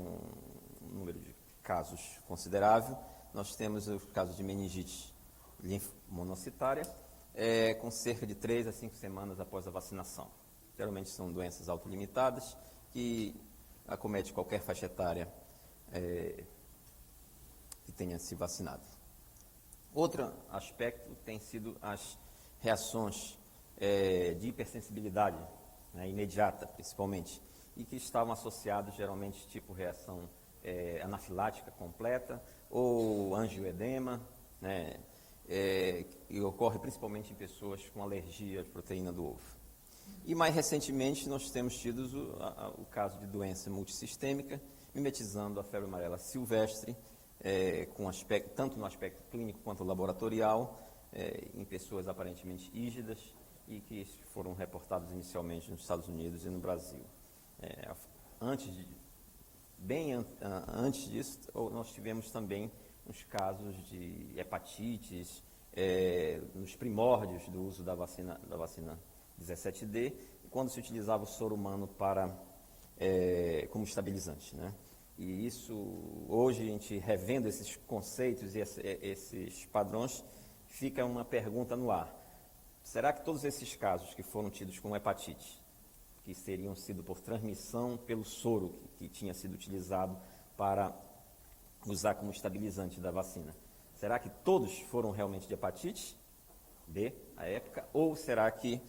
um número de casos considerável, nós temos os casos de meningite linfomonocitária, com cerca de 3 a 5 semanas após a vacinação. Geralmente são doenças autolimitadas que acomete qualquer faixa etária que tenha se vacinado. Outro aspecto tem sido as reações de hipersensibilidade, imediata principalmente, e que estavam associados geralmente tipo reação anafilática completa ou angioedema, e ocorre principalmente em pessoas com alergia à proteína do ovo. E mais recentemente nós temos tido o caso de doença multissistêmica, mimetizando a febre amarela silvestre, com aspecto, tanto no aspecto clínico quanto laboratorial, em pessoas aparentemente ígidas e que foram reportadas inicialmente nos Estados Unidos e no Brasil. Antes disso, nós tivemos também uns casos de hepatites, nos primórdios do uso da vacina 17D, quando se utilizava o soro humano como estabilizante, E isso, hoje, a gente revendo esses conceitos e esses padrões, fica uma pergunta no ar. Será que todos esses casos que foram tidos com hepatite, que seriam sido por transmissão pelo soro que tinha sido utilizado para usar como estabilizante da vacina, será que todos foram realmente de hepatite? B, à época, ou será que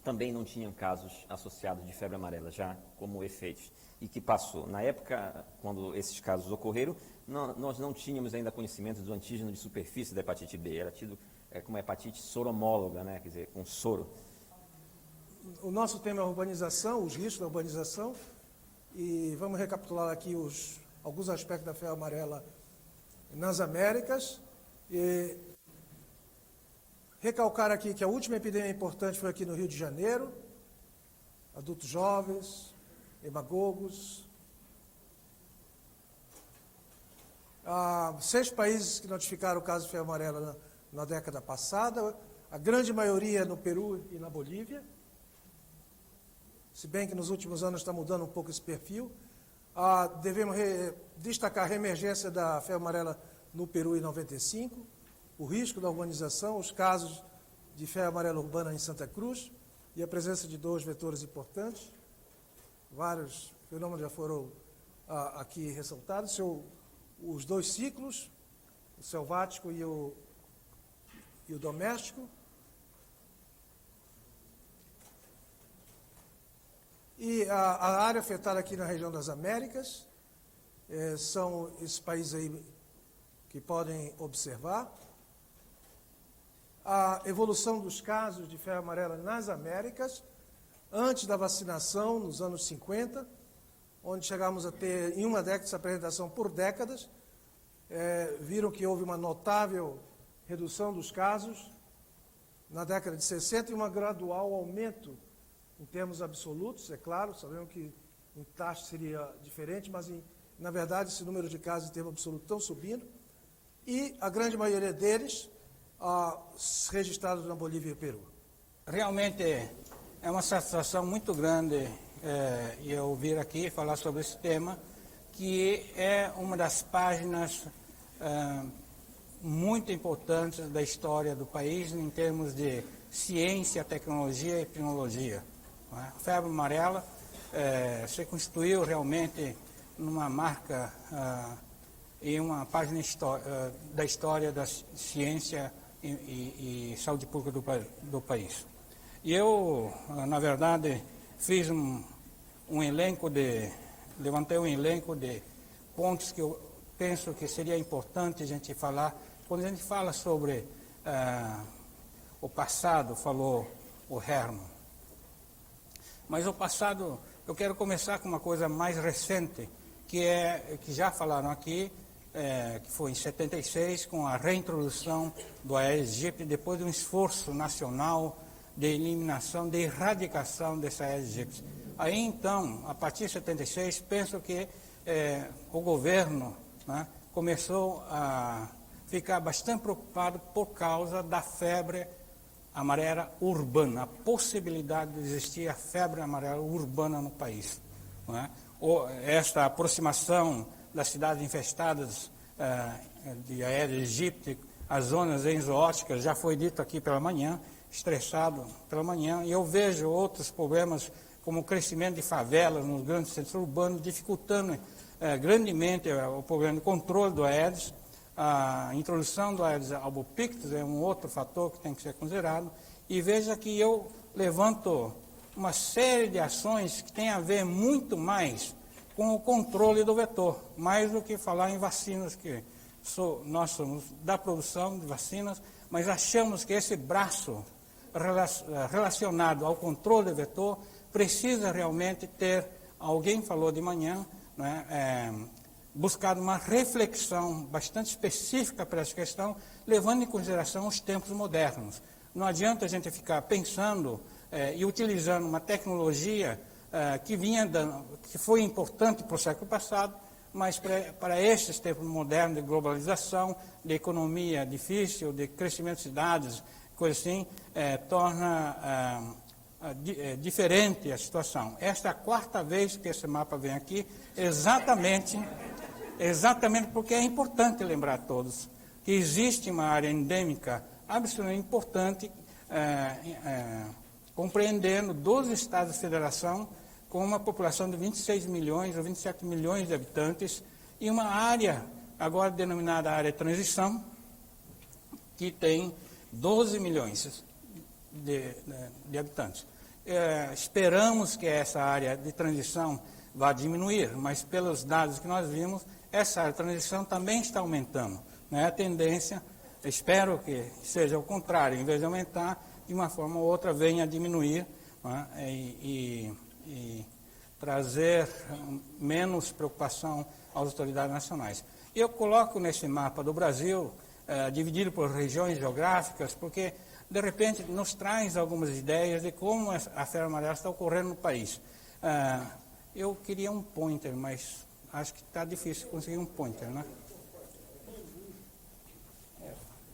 também não tinham casos associados de febre amarela já como efeitos? E que passou. Na época, quando esses casos ocorreram, nós não tínhamos ainda conhecimento do antígeno de superfície da hepatite B, era tido como hepatite soromóloga, né? Quer dizer, com soro. O nosso tema é a urbanização, os riscos da urbanização, e vamos recapitular aqui alguns aspectos da febre amarela nas Américas. E recalcar aqui que a última epidemia importante foi aqui no Rio de Janeiro, adultos jovens, hemagogos. 6 países que notificaram o caso de febre amarela na década passada, a grande maioria no Peru e na Bolívia, se bem que nos últimos anos está mudando um pouco esse perfil. Devemos destacar a reemergência da febre amarela no Peru em 95, o risco da urbanização, os casos de febre amarela urbana em Santa Cruz e a presença de 2 vetores importantes. Vários fenômenos já foram aqui ressaltados. Os 2 ciclos, o selvático e o doméstico. E a área afetada aqui na região das Américas, são esses países aí que podem observar. A evolução dos casos de febre amarela nas Américas, antes da vacinação, nos anos 50, onde chegamos a ter, em uma década, essa apresentação por décadas, viram que houve uma notável redução dos casos na década de 60 e um gradual aumento em termos absolutos, é claro, sabemos que em taxa seria diferente, mas, na verdade, esse número de casos em termos absolutos estão subindo, e a grande maioria deles registrados na Bolívia e Peru. Realmente é uma satisfação muito grande eu vir aqui falar sobre esse tema, que é uma das páginas muito importantes da história do país em termos de ciência, tecnologia e epidemiologia. A febre amarela se constituiu realmente numa marca e uma página da história da ciência e saúde pública do país. E eu, na verdade, fiz levantei um elenco de pontos que eu penso que seria importante a gente falar. Quando a gente fala sobre o passado, falou o Herman. Mas o passado, eu quero começar com uma coisa mais recente, que já falaram aqui, que foi em 76, com a reintrodução do Aedes aegypti, depois de um esforço nacional de eliminação, de erradicação dessa Aedes aegypti. Aí, então, a partir de 76, penso que o governo, né, começou a ficar bastante preocupado por causa da febre amarela urbana, a possibilidade de existir a febre amarela urbana no país. Não é? Esta aproximação das cidades infestadas de Aedes aegypti, as zonas exoóticas, já foi dito aqui pela manhã, estressado pela manhã, e eu vejo outros problemas, como o crescimento de favelas nos grandes centros urbanos, dificultando grandemente o problema de controle do Aedes. A introdução do Aedes albopictus é um outro fator que tem que ser considerado. E veja que eu levanto uma série de ações que tem a ver muito mais com o controle do vetor, mais do que falar em vacinas, que nós somos da produção de vacinas, mas achamos que esse braço relacionado ao controle do vetor precisa realmente ter, alguém falou de manhã, né, buscado uma reflexão bastante específica para essa questão, levando em consideração os tempos modernos. Não adianta a gente ficar pensando e utilizando uma tecnologia que foi importante para o século passado, mas para estes tempos modernos de globalização, de economia difícil, de crescimento de cidades, coisa assim, torna diferente a situação. Esta é a 4ª vez que esse mapa vem aqui, exatamente porque é importante lembrar a todos que existe uma área endêmica absolutamente importante, compreendendo 12 estados da federação, com uma população de 26 milhões ou 27 milhões de habitantes, e uma área, agora denominada área de transição, que tem 12 milhões de habitantes. Esperamos que essa área de transição vá diminuir, mas pelos dados que nós vimos, essa área de transição também está aumentando. Né? A tendência, espero que seja o contrário, em vez de aumentar, de uma forma ou outra venha a diminuir, né? e trazer menos preocupação às autoridades nacionais. Eu coloco nesse mapa do Brasil, dividido por regiões geográficas, porque, de repente, nos traz algumas ideias de como a febre amarela está ocorrendo no país. Eu queria um pointer, mas acho que está difícil conseguir um pointer, né?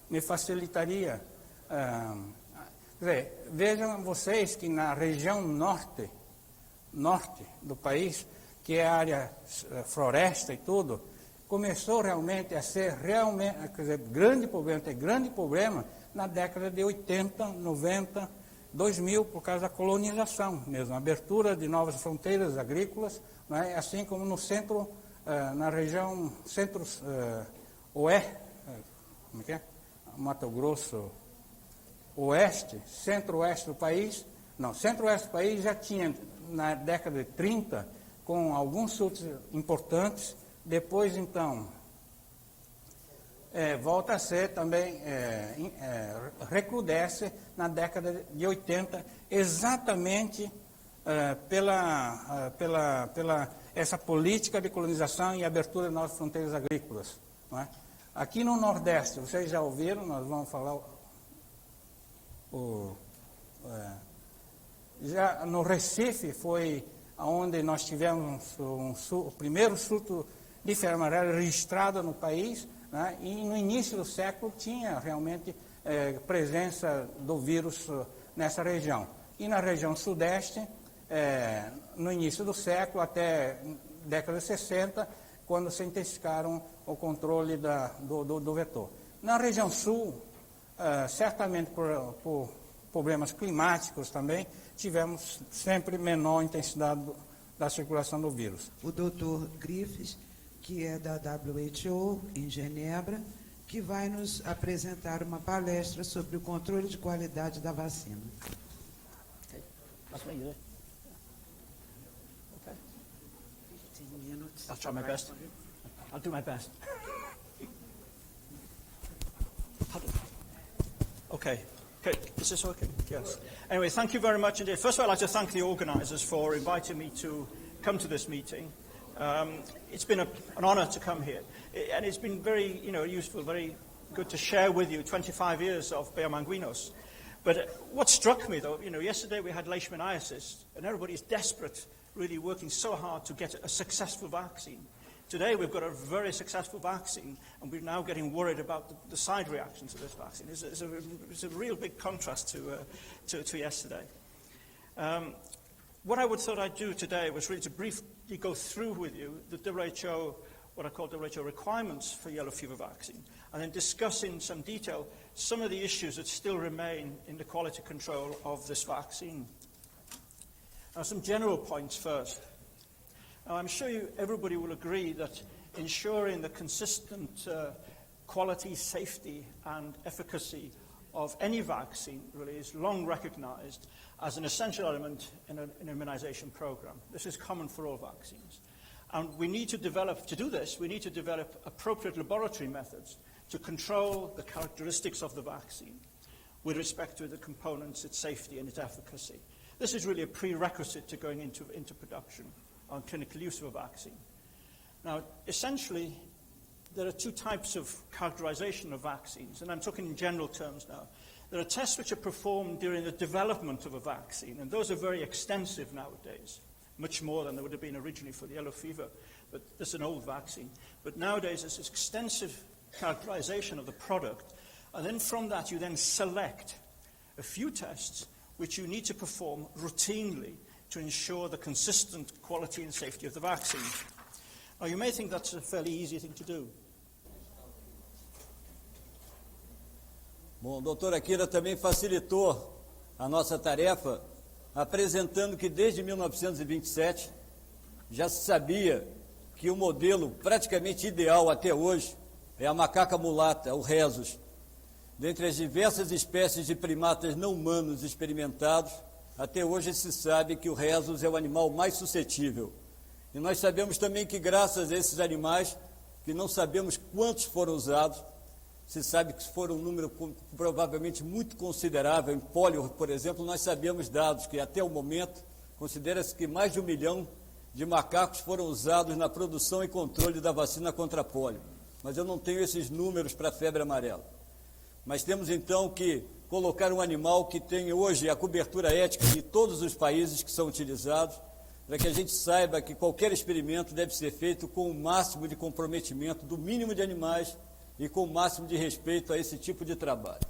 Me facilitaria. Vejam vocês que na região norte do país, que é a área floresta e tudo, começou realmente a ser grande problema na década de 80, 90, 2000, por causa da colonização mesmo, a abertura de novas fronteiras agrícolas, né, assim como no centro, na região como é que é? Mato Grosso oeste, centro-oeste do país, centro-oeste do país já tinha, na década de 30, com alguns surtos importantes, depois, então, volta a ser também, recrudesce na década de 80, exatamente pela essa política de colonização e abertura de novas fronteiras agrícolas. Não é? Aqui no Nordeste, vocês já ouviram, nós vamos falar já no Recife foi onde nós tivemos o primeiro surto de febre amarela registrado no país, né? E no início do século tinha realmente presença do vírus nessa região. E na região sudeste, no início do século, até década de 60, quando se intensificaram o controle do vetor. Na região sul, certamente por problemas climáticos também, tivemos sempre menor intensidade da circulação do vírus. O Dr. Griffiths, que é da WHO em Genebra, que vai nos apresentar uma palestra sobre o controle de qualidade da vacina. Okay. That's me, is it? Okay. 15 minutes. I'll try my best. I'll do my best. Okay. Okay, is this okay? Yes. Anyway, thank you very much indeed. First of all, I'd like to thank the organisers for inviting me to come to this meeting. It's been an honour to come here, and it's been very, useful, very good to share with you 25 years of Bayer Manguinhos. But what struck me, though, yesterday we had leishmaniasis, and everybody's desperate, really working so hard to get a successful vaccine. Today we've got a very successful vaccine, and we're now getting worried about the side reactions of this vaccine. It's a real big contrast to yesterday. What I thought I'd do today was really to briefly go through with you the WHO, what I call WHO requirements for yellow fever vaccine, and then discuss in some detail some of the issues that still remain in the quality control of this vaccine. Now, some general points first. Now, I'm sure everybody will agree that ensuring the consistent quality, safety, and efficacy of any vaccine really is long recognized as an essential element in an immunization program. This is common for all vaccines. And we need to do this, we need to develop appropriate laboratory methods to control the characteristics of the vaccine with respect to the components, its safety, and its efficacy. This is really a prerequisite to going into production on clinical use of a vaccine. Now, essentially, there are two types of characterization of vaccines, and I'm talking in general terms now. There are tests which are performed during the development of a vaccine, and those are very extensive nowadays, much more than there would have been originally for the yellow fever, but this is an old vaccine. But nowadays, there's extensive characterization of the product, and then from that, you then select a few tests which you need to perform routinely to ensure the consistent quality and safety of the vaccine. Now, you may think that's a fairly easy thing to do. Bom, o doutor Akira também facilitou a nossa tarefa, apresentando que desde 1927 já se sabia que o modelo praticamente ideal até hoje é a macaca mulata, o rhesus. dentre as diversas espécies de primatas não humanos experimentados, até hoje se sabe que o rhesus é o animal mais suscetível. E nós sabemos também que, graças a esses animais, que não sabemos quantos foram usados, se sabe que foram um número provavelmente muito considerável. Em pólio, por exemplo, nós sabemos dados que, até o momento, considera-se que mais de 1 milhão de macacos foram usados na produção e controle da vacina contra pólio. Mas eu não tenho esses números para a febre amarela. Mas temos, então, que colocar um animal que tem hoje a cobertura ética de todos os países que são utilizados, para que a gente saiba que qualquer experimento deve ser feito com o máximo de comprometimento do mínimo de animais e com o máximo de respeito a esse tipo de trabalho.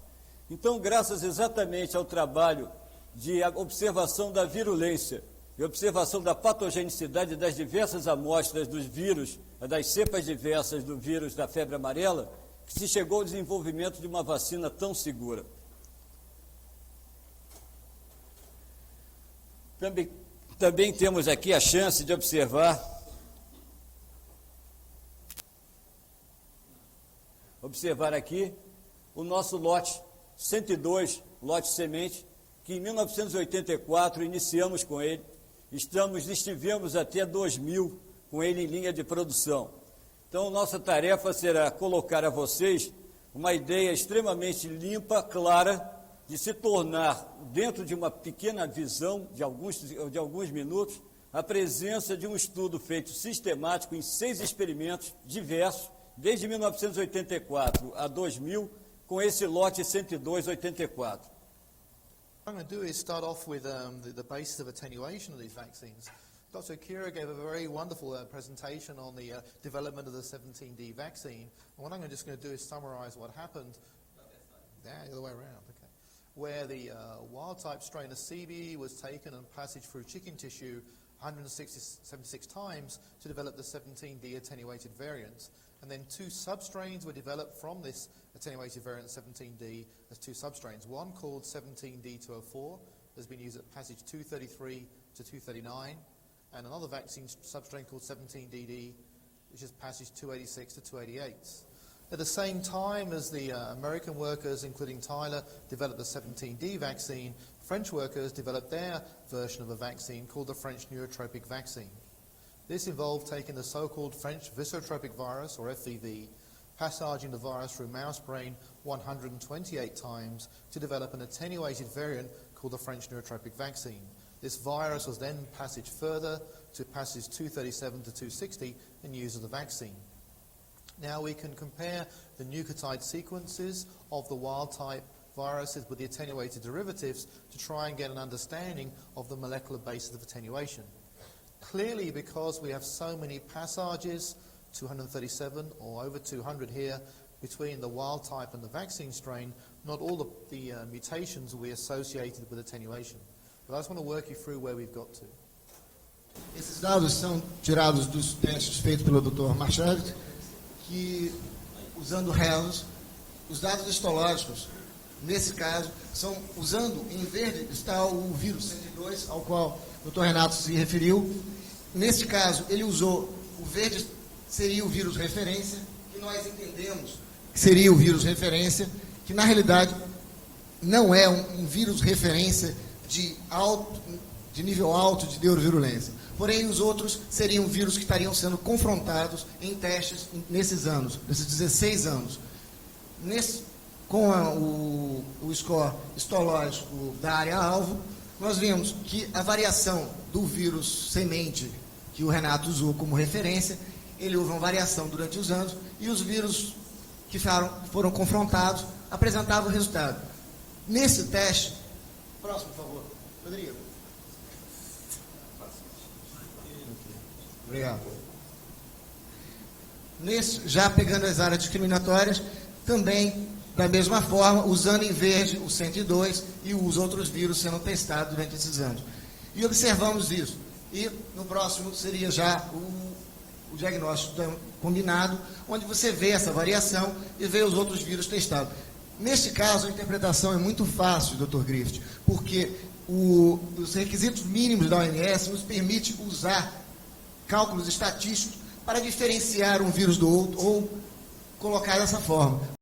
Então, graças exatamente ao trabalho de observação da virulência e observação da patogenicidade das diversas amostras dos vírus, das cepas diversas do vírus da febre amarela, que se chegou ao desenvolvimento de uma vacina tão segura. Também temos aqui a chance de observar aqui o nosso lote 102, lote semente, que em 1984 iniciamos com ele, estivemos até 2000 com ele em linha de produção. Então, nossa tarefa será colocar a vocês uma ideia extremamente limpa, clara, de se tornar, dentro de uma pequena visão de alguns minutos, a presença de um estudo feito sistemático em 6 experimentos diversos, desde 1984 a 2000, com esse lote 102-84. What I'm going to do is start off with the basis of attenuation of these vaccines. Dr. Kira gave a very wonderful presentation on the development of the 17D vaccine. And what I'm just going to do is summarize what happened. The other way around, okay. Where the wild-type strain of CB was taken and passaged through chicken tissue 176 times to develop the 17D attenuated variant. And then 2 substrains were developed from this attenuated variant 17D as 2 substrains. One called 17D204 has been used at passage 233 to 239, and another vaccine substrain called 17DD, which is passage 286 to 288. At the same time as the American workers, including Tyler, developed the 17D vaccine, French workers developed their version of a vaccine called the French neurotropic vaccine. This involved taking the so-called French viscotropic virus, or FVV, passaging the virus through mouse brain 128 times to develop an attenuated variant called the French neurotropic vaccine. This virus was then passaged further to passage 237 to 260 and used as the vaccine. Now we can compare the nucleotide sequences of the wild-type viruses with the attenuated derivatives to try and get an understanding of the molecular basis of attenuation. Clearly, because we have so many passages, 237 or over 200 here, between the wild type and the vaccine strain, not all the mutations will be associated with attenuation. But I just want to work you through where we've got to. Esses dados são tirados dos testes feitos pelo Dr. Marchavit, que, usando rhesus, os dados histológicos, nesse caso, são, usando, em verde, está o vírus 102, ao qual o Dr. Renato se referiu. Nesse caso, ele usou, o verde seria o vírus referência, que nós entendemos que seria o vírus referência, que na realidade não é um vírus referência de nível alto de neurovirulência. Porém, os outros seriam vírus que estariam sendo confrontados em testes nesses anos, nesses 16 anos. Com o score histológico da área-alvo, nós vimos que a variação do vírus semente, que o Renato usou como referência, ele houve uma variação durante os anos, e os vírus que foram confrontados apresentavam o resultado. Nesse teste... Próximo, por favor. Rodrigo. Obrigado. Já pegando as áreas discriminatórias, também, da mesma forma, usando em verde o 102 e os outros vírus sendo testados durante esses anos. E observamos isso. E no próximo seria já o diagnóstico combinado, onde você vê essa variação e vê os outros vírus testados. Neste caso, a interpretação é muito fácil, Dr. Griffith, porque os requisitos mínimos da OMS nos permite usar cálculos estatísticos para diferenciar um vírus do outro, ou colocar dessa forma.